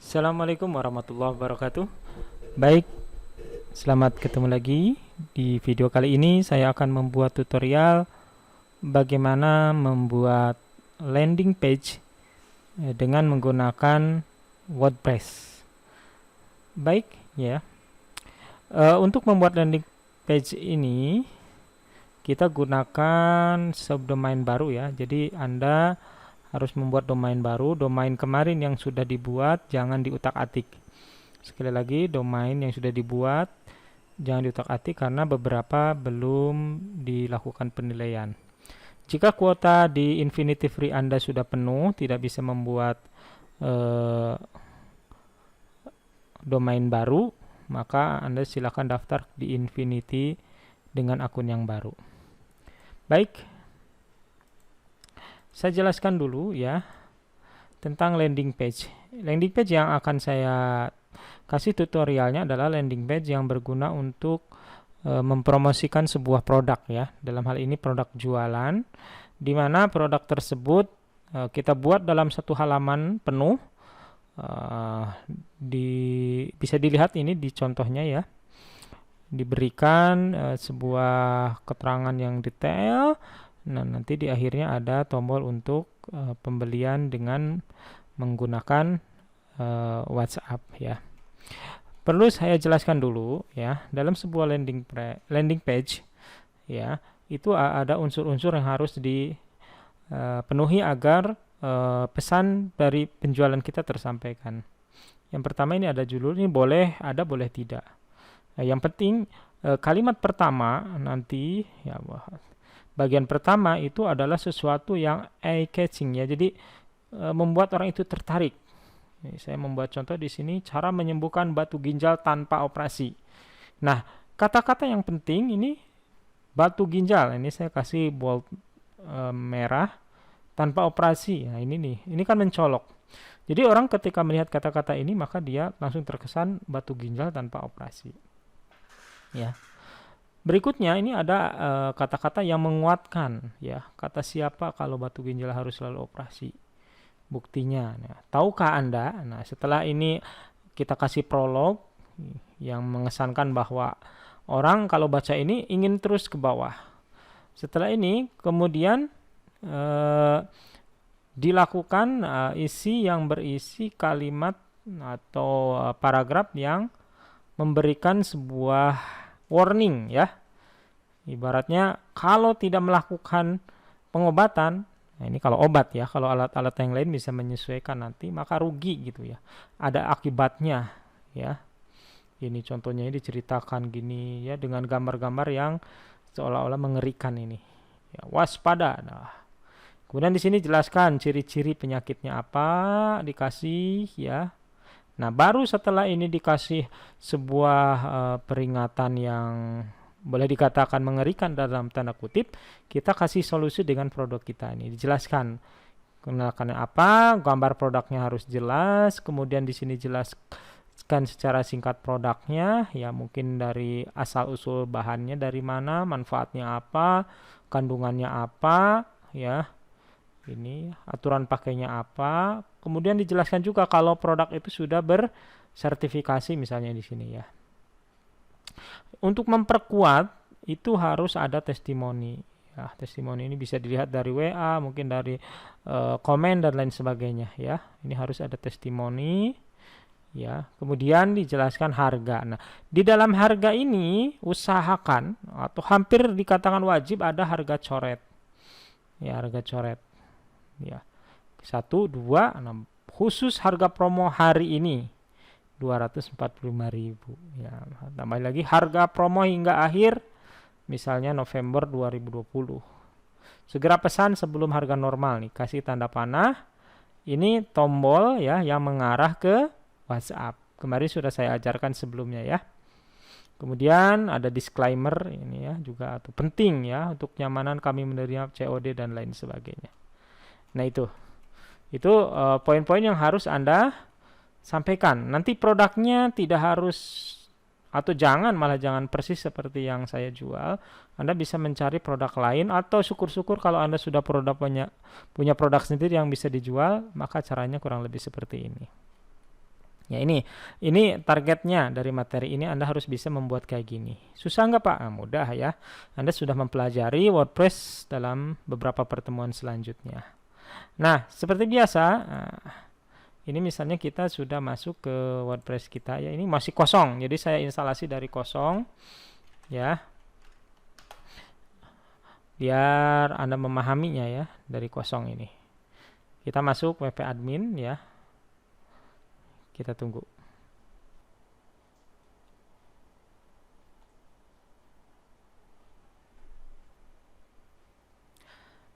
Assalamualaikum warahmatullahi wabarakatuh. Baik, selamat ketemu lagi. Di video kali ini saya akan membuat tutorial bagaimana membuat landing page dengan menggunakan WordPress. Baik, ya. Untuk membuat landing page ini kita gunakan subdomain baru ya. Jadi Anda harus membuat domain baru. Domain kemarin yang sudah dibuat jangan diutak-atik. Sekali lagi, domain yang sudah dibuat jangan diutak-atik karena beberapa belum dilakukan penilaian. Jika kuota di Infinity Free Anda sudah penuh, tidak bisa membuat domain baru, maka Anda silakan daftar di Infinity dengan akun yang baru. Baik, saya jelaskan dulu ya tentang landing page. Landing page yang akan saya kasih tutorialnya adalah landing page yang berguna untuk mempromosikan sebuah produk ya. Dalam hal ini produk jualan, di mana produk tersebut kita buat dalam satu halaman penuh. Bisa dilihat ini di contohnya ya. Diberikan sebuah keterangan yang detail. Nah, nanti di akhirnya ada tombol untuk pembelian dengan menggunakan WhatsApp ya. Perlu saya jelaskan dulu ya, dalam sebuah landing page ya, itu ada unsur-unsur yang harus dipenuhi agar pesan dari penjualan kita tersampaikan. Yang pertama ini ada judul, ini boleh ada, boleh tidak. Nah, yang penting kalimat pertama nanti ya, bagian pertama itu adalah sesuatu yang eye catching ya. Jadi membuat orang itu tertarik. Ini saya membuat contoh di sini, cara menyembuhkan batu ginjal tanpa operasi. Nah, kata-kata yang penting ini batu ginjal. Ini saya kasih bold merah, tanpa operasi. Nah, ini nih. Ini kan mencolok. Jadi orang ketika melihat kata-kata ini maka dia langsung terkesan batu ginjal tanpa operasi. Ya. Berikutnya ini ada kata-kata yang menguatkan ya. Kata siapa kalau batu ginjal harus selalu operasi? Buktinya. Nah, tahukah Anda? Nah, setelah ini kita kasih prolog yang mengesankan bahwa orang kalau baca ini ingin terus ke bawah. Setelah ini kemudian dilakukan isi yang berisi kalimat atau paragraf yang memberikan sebuah warning ya. Ibaratnya kalau tidak melakukan pengobatan, nah ini kalau obat ya, kalau alat-alat yang lain bisa menyesuaikan nanti, maka rugi gitu ya. Ada akibatnya ya. Ini contohnya ini diceritakan gini ya dengan gambar-gambar yang seolah-olah mengerikan ini. Ya, waspada. Nah, kemudian di sini jelaskan ciri-ciri penyakitnya apa, dikasih ya. Nah, baru setelah ini dikasih sebuah peringatan yang boleh dikatakan mengerikan dalam tanda kutip, kita kasih solusi dengan produk kita ini. Dijelaskan kenalkan apa, gambar produknya harus jelas, kemudian di sini jelaskan secara singkat produknya, ya mungkin dari asal-usul bahannya dari mana, manfaatnya apa, kandungannya apa, ya. Ini aturan pakainya apa. Kemudian dijelaskan juga kalau produk itu sudah bersertifikasi misalnya di sini ya. Untuk memperkuat itu harus ada testimoni. Ya, testimoni ini bisa dilihat dari WA, mungkin dari komen dan lain sebagainya ya. Ini harus ada testimoni ya. Kemudian dijelaskan harga. Nah, di dalam harga ini usahakan atau hampir dikatakan wajib ada harga coret. Ya, harga coret. Ya. 1, 2, nah, khusus harga promo hari ini 245.000 ya. Tambah lagi harga promo hingga akhir misalnya November 2020. Segera pesan sebelum harga normal nih, kasih tanda panah. Ini tombol ya yang mengarah ke WhatsApp. Kemarin sudah saya ajarkan sebelumnya ya. Kemudian ada disclaimer ini ya juga atau penting ya untuk kenyamanan kami menerima COD dan lain sebagainya. Nah, itu poin-poin yang harus Anda sampaikan. Nanti produknya tidak harus atau malah jangan persis seperti yang saya jual. Anda bisa mencari produk lain atau syukur-syukur kalau Anda sudah punya produk sendiri yang bisa dijual, maka caranya kurang lebih seperti ini. Ya ini targetnya dari materi ini Anda harus bisa membuat kayak gini. Susah nggak Pak? Mudah ya. Anda sudah mempelajari WordPress dalam beberapa pertemuan selanjutnya. Nah, seperti biasa, ini misalnya kita sudah masuk ke WordPress kita ya. Ini masih kosong, jadi saya instalasi dari kosong ya. Biar Anda memahaminya ya dari kosong ini. Kita masuk WP admin ya. Kita tunggu.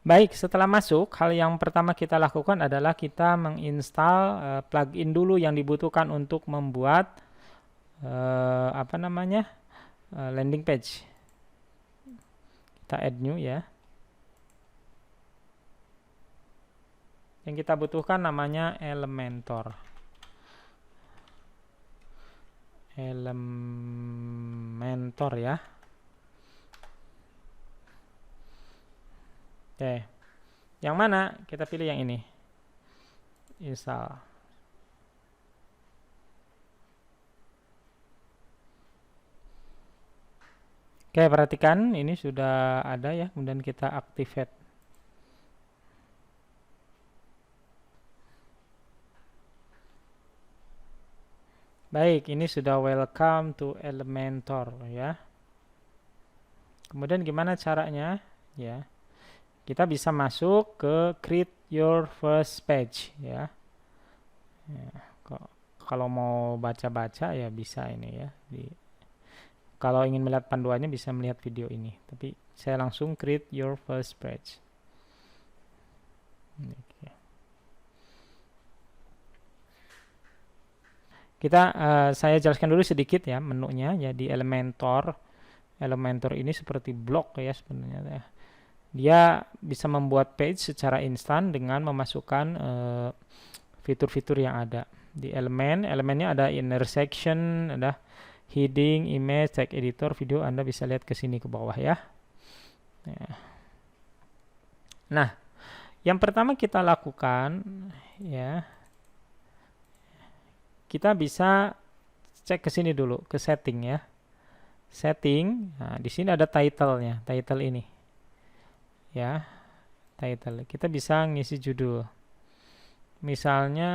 Baik, setelah masuk, hal yang pertama kita lakukan adalah kita menginstal plugin dulu yang dibutuhkan untuk membuat landing page. Kita add new ya. Yang kita butuhkan namanya Elementor. Elementor ya. Oke. Yang mana? Kita pilih yang ini. Install. Oke, perhatikan ini sudah ada ya, kemudian kita activate. Baik, ini sudah welcome to Elementor ya. Kemudian gimana caranya? Ya. Kita bisa masuk ke create your first page ya. Kalau mau baca-baca ya bisa ini ya. Kalau ingin melihat panduannya bisa melihat video ini. Tapi saya langsung create your first page. Saya jelaskan dulu sedikit ya menunya. Jadi Elementor ini seperti blog ya sebenarnya ya. Dia bisa membuat page secara instan dengan memasukkan fitur-fitur yang ada di elemennya. Ada inner section, ada heading, image, tag editor, video. Anda bisa lihat ke sini ke bawah ya. Nah, yang pertama kita lakukan ya, kita bisa cek ke sini dulu ke setting ya. Setting. Nah, di sini ada title-nya, title ini. Ya, title. Kita bisa ngisi judul. Misalnya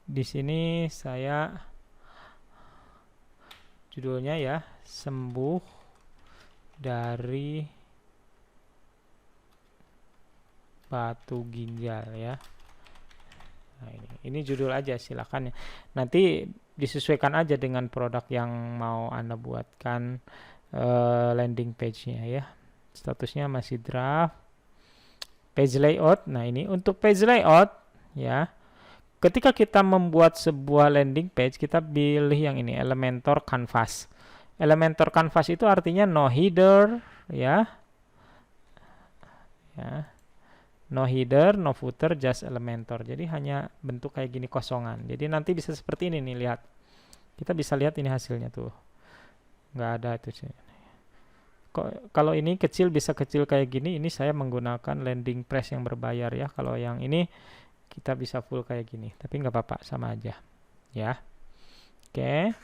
di sini saya judulnya ya, sembuh dari batu ginjal ya. Nah, ini judul aja silakan ya. Nanti disesuaikan aja dengan produk yang mau Anda buatkan landing page-nya ya. Statusnya masih draft. Page layout. Nah, ini untuk page layout ya. Ketika kita membuat sebuah landing page, kita pilih yang ini, Elementor Canvas. Elementor Canvas itu artinya no header ya. Ya. No header, no footer, just Elementor. Jadi hanya bentuk kayak gini kosongan. Jadi nanti bisa seperti ini nih, lihat. Kita bisa lihat ini hasilnya tuh. Nggak ada itu sih. Kalau ini kecil bisa kecil kayak gini, ini saya menggunakan landing press yang berbayar ya. Kalau yang ini kita bisa full kayak gini. Tapi nggak apa-apa, sama aja. Ya. Oke.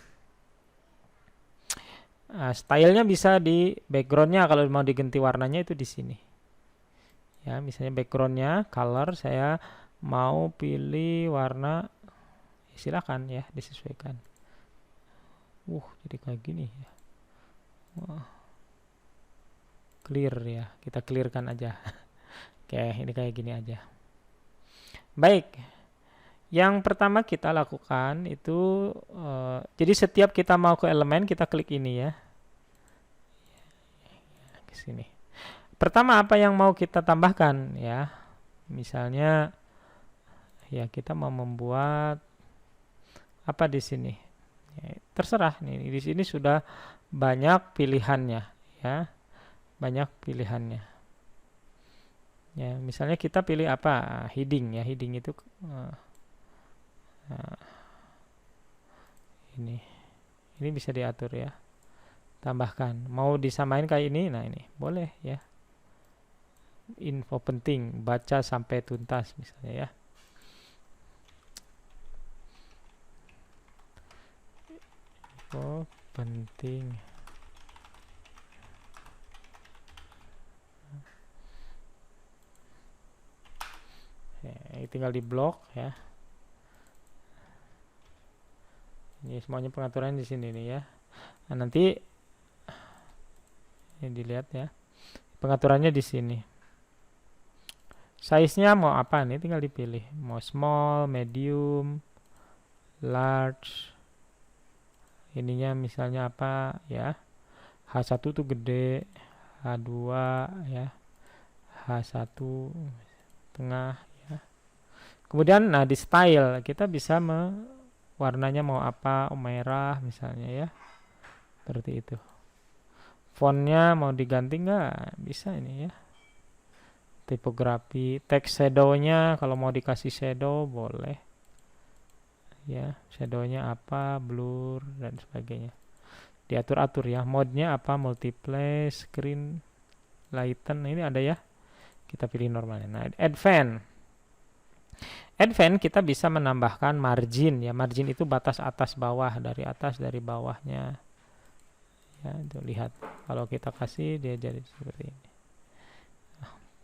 Stylenya bisa di backgroundnya, kalau mau diganti warnanya itu di sini. Ya, misalnya backgroundnya color saya mau pilih warna, silakan ya disesuaikan. Jadi kayak gini ya. Clear ya, kita clearkan aja. Oke, ini kayak gini aja. Baik, yang pertama kita lakukan itu jadi setiap kita mau ke elemen kita klik ini ya, ke sini. Pertama apa yang mau kita tambahkan ya, misalnya ya kita mau membuat apa di sini ya, terserah nih, di sini sudah banyak pilihannya ya, banyak pilihannya ya. Misalnya kita pilih apa, heading ya, heading itu ini bisa diatur ya, tambahkan mau disamain kayak ini, nah ini boleh ya, info penting baca sampai tuntas misalnya ya. info penting. Tinggal di blok ya. Ini semuanya pengaturan di sini nih ya. Nah, nanti ini dilihat ya. Pengaturannya di sini. Size-nya mau apa nih? Tinggal dipilih. Mau small, medium, large. Ininya misalnya apa ya? H1 tuh gede, H2 ya, H1 tengah ya. Kemudian nah di style kita bisa warnanya mau apa, merah misalnya ya. Seperti itu. Fontnya mau diganti nggak? Bisa ini ya. Tipografi, text shadow-nya kalau mau dikasih shadow boleh. Ya, shadow-nya apa, blur dan sebagainya. Diatur-atur ya. Mode-nya apa, multiply, screen, lighten. Ini ada ya. Kita pilih normalnya. Nah, advance kita bisa menambahkan margin ya. Margin itu batas atas bawah, dari atas dari bawahnya. Ya, itu lihat. Kalau kita kasih dia jadi seperti ini.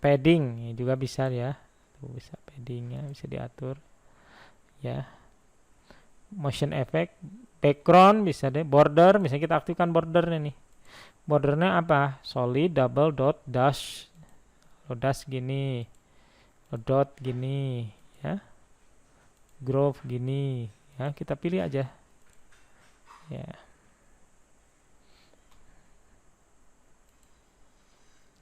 Padding ini juga bisa ya. Tuh bisa paddingnya bisa diatur. Ya. Motion effect, background bisa deh, border misalnya kita aktifkan bordernya nih. Bordernya apa? Solid, double, dot, dash. Dash gini. Dot gini ya. Groove gini ya, kita pilih aja ya.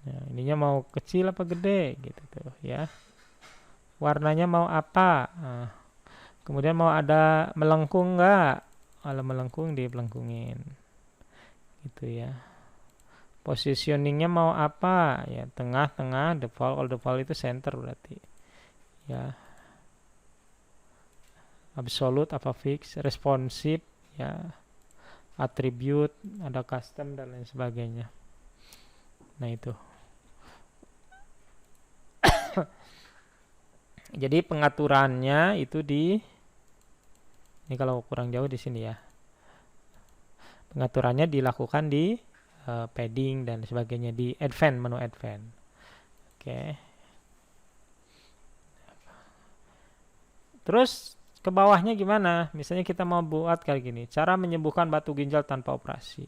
Nah, ininya mau kecil apa gede gitu tuh ya. Warnanya mau apa? Nah, kemudian mau ada melengkung nggak? Kalau melengkung dibelengkungin gitu ya. Positioningnya mau apa? Ya tengah-tengah, default. Kalau default itu center berarti ya. Absolute apa fix, responsive ya, attribute, ada custom dan lain sebagainya. Nah itu. Jadi pengaturannya itu ini kalau kurang jauh di sini ya. Pengaturannya dilakukan di padding dan sebagainya di advance, menu advance. Oke. Terus ke bawahnya gimana? Misalnya kita mau buat kayak gini, cara menyembuhkan batu ginjal tanpa operasi.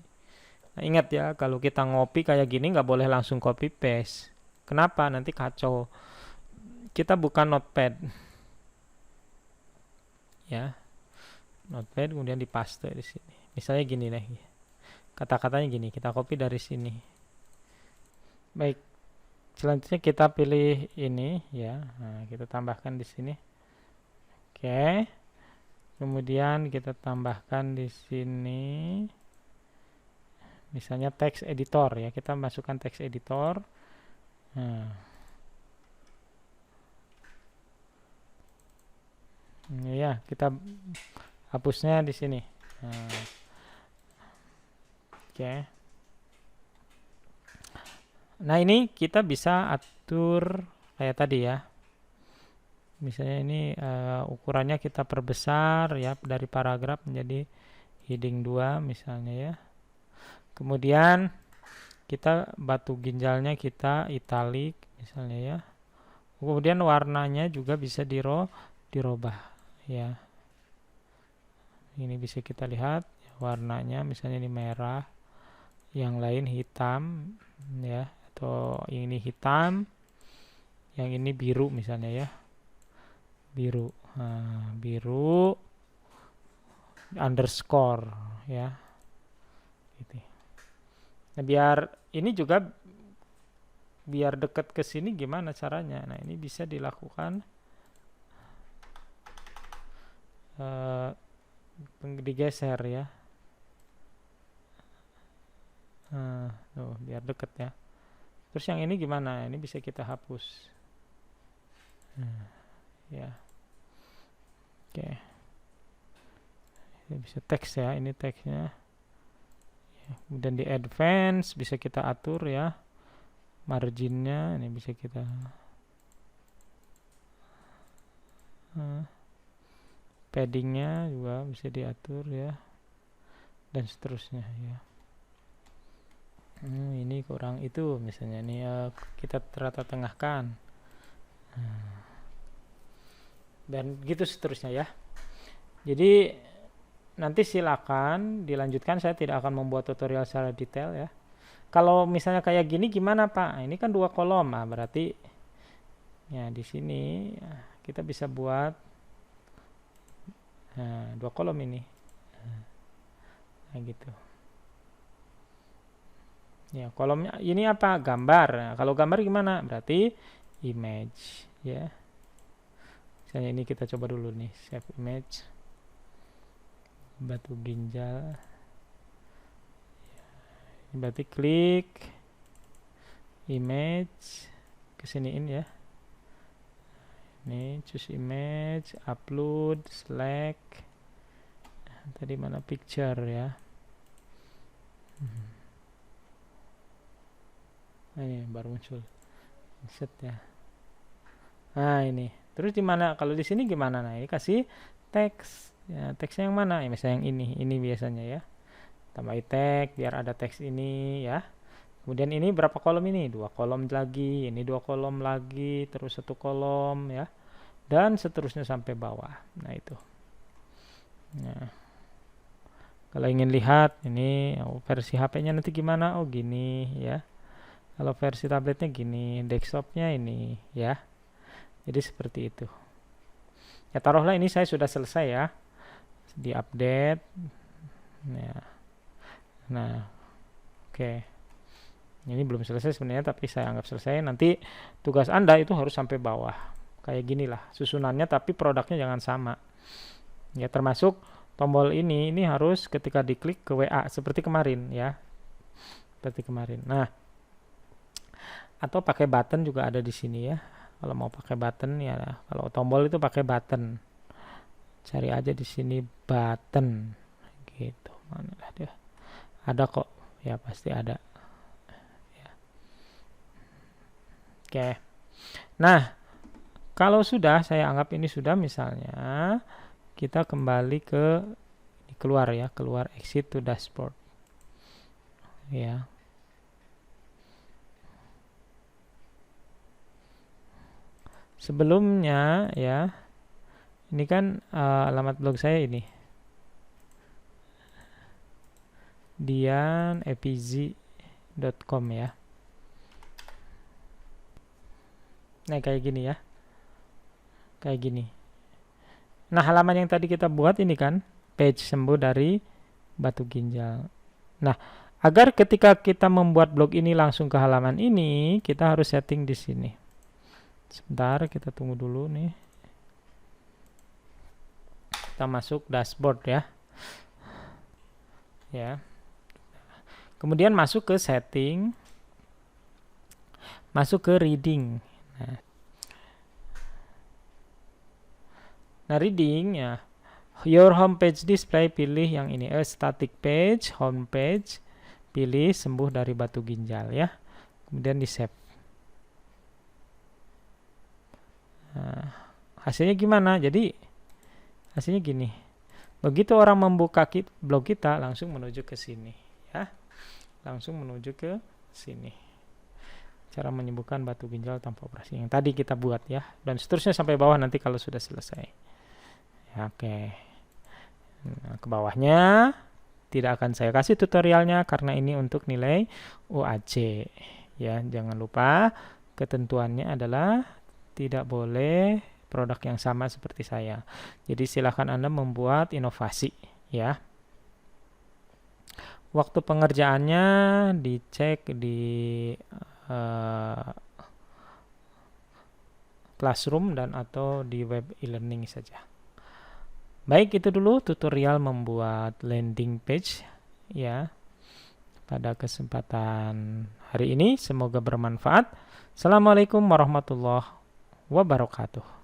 Nah, ingat ya, kalau kita ngopi kayak gini nggak boleh langsung copy paste. Kenapa? Nanti kacau. Kita buka notepad ya, notepad kemudian dipaste di sini. Misalnya gini nih, kata-katanya gini, kita copy dari sini. Baik, selanjutnya kita pilih ini ya. Nah, kita tambahkan di sini. Oke, kemudian kita tambahkan di sini. Misalnya text editor ya, kita masukkan text editor. Nah, ini ya, kita hapusnya di sini. Nah, oke. Nah, ini kita bisa atur kayak tadi ya. Misalnya ini ukurannya kita perbesar ya, dari paragraf menjadi heading 2 misalnya ya. Kemudian kita batu ginjalnya kita italic misalnya ya. Kemudian warnanya juga bisa dirubah ya. Ini bisa kita lihat warnanya, misalnya ini merah, yang lain hitam ya, atau ini hitam, yang ini biru misalnya ya, biru. Nah, biru underscore ya gitu. Nah, biar ini juga biar dekat ke sini gimana caranya? Nah, ini bisa dilakukan digeser ya. Tuh, biar deket ya. Terus yang ini gimana? Ini bisa kita hapus. Ya. Oke. Ini bisa teks ya, ini teksnya. Ya, kemudian di advance bisa kita atur ya. Marginnya ini bisa kita paddingnya juga bisa diatur ya. dan seterusnya ya. Ini kurang itu misalnya nih kita rata tengahkan. Dan gitu seterusnya ya. Jadi nanti silakan dilanjutkan, saya tidak akan membuat tutorial secara detail ya. Kalau misalnya kayak gini gimana Pak? Ini kan 2 kolom, berarti ya di sini kita bisa buat 2 kolom ini. Nah gitu. Ya, kolomnya ini apa? Gambar. Nah, kalau gambar gimana? Berarti image ya. Misalnya ini kita coba dulu nih, save image. Batu ginjal. Ya, berarti klik image, kesiniin ya. Ini choose image, upload, select. Tadi mana picture ya. Nah, ini baru muncul. Set ya. Nah, ini. Terus di mana? Kalau di sini gimana? Nah, ini kasih teks. Ya, teksnya yang mana? Ya, misalnya yang ini. Ini biasanya ya. Tambahin tag biar ada teks ini ya. Kemudian ini berapa kolom ini? 2 kolom lagi. Ini 2 kolom lagi. Terus 1 kolom ya. Dan seterusnya sampai bawah. Nah, itu. Nah. Kalau ingin lihat ini versi HP-nya nanti gimana? Oh, gini ya. Kalau versi tabletnya gini, desktopnya ini ya. Jadi seperti itu. Ya taruhlah ini saya sudah selesai ya. Di update. Ya. Nah, oke. Ini belum selesai sebenarnya, tapi saya anggap selesai. Nanti tugas Anda itu harus sampai bawah. Kayak gini lah susunannya, tapi produknya jangan sama. Ya termasuk tombol ini harus ketika diklik ke WA seperti kemarin ya. Seperti kemarin. Nah, atau pakai button juga ada di sini ya. Kalau mau pakai button ya, kalau tombol itu pakai button. Cari aja di sini button. Gitu. Mana dia? Ada kok. Ya pasti ada. Ya. Oke. Nah, kalau sudah saya anggap ini sudah, misalnya kita kembali ke keluar ya, keluar exit to dashboard. Ya. Sebelumnya ya, ini kan alamat blog saya ini dianepz.com ya. Nah kayak gini ya, kayak gini. Nah halaman yang tadi kita buat ini kan page sembuh dari batu ginjal. Nah agar ketika kita membuat blog ini langsung ke halaman ini, kita harus setting di sini. Sebentar, kita tunggu dulu nih. Kita masuk dashboard ya. Ya. Kemudian masuk ke setting. Masuk ke reading. Nah, reading ya. Your homepage display, pilih yang ini. Static page, homepage. Pilih sembuh dari batu ginjal ya. Kemudian di save. Nah, hasilnya gimana? Jadi hasilnya gini. Begitu orang membuka blog kita, langsung menuju ke sini ya. Langsung menuju ke sini. Cara menyembuhkan batu ginjal tanpa operasi yang tadi kita buat ya, dan seterusnya sampai bawah nanti kalau sudah selesai. Ya, oke. Nah, ke bawahnya tidak akan saya kasih tutorialnya karena ini untuk nilai UAC ya. Jangan lupa ketentuannya adalah tidak boleh produk yang sama seperti saya. Jadi silakan Anda membuat inovasi ya. Waktu pengerjaannya dicek di Classroom dan atau di web e-learning saja. Baik, itu dulu tutorial membuat landing page ya pada kesempatan hari ini. Semoga bermanfaat. Assalamualaikum warahmatullahi wabarakatuh.